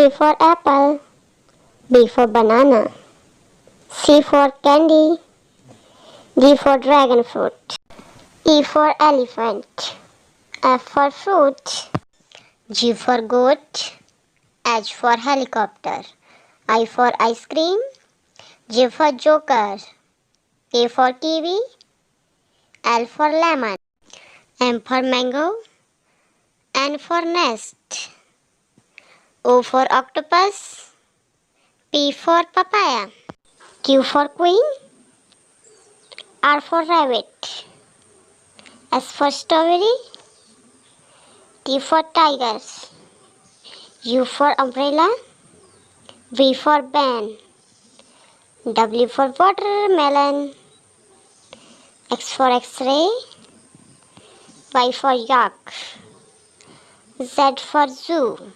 A for apple, B for banana, C for candy, D for dragon fruit, E for elephant, F for fruit, G for goat, H for helicopter, I for ice cream, J for joker, K for kiwi, L for lemon, M for mango, N for nest, O for octopus, P for papaya, Q for queen, R for rabbit, S for strawberry, T for tiger, U for umbrella, V for van, W for watermelon, X for X-ray, Y for yak, Z for zoo.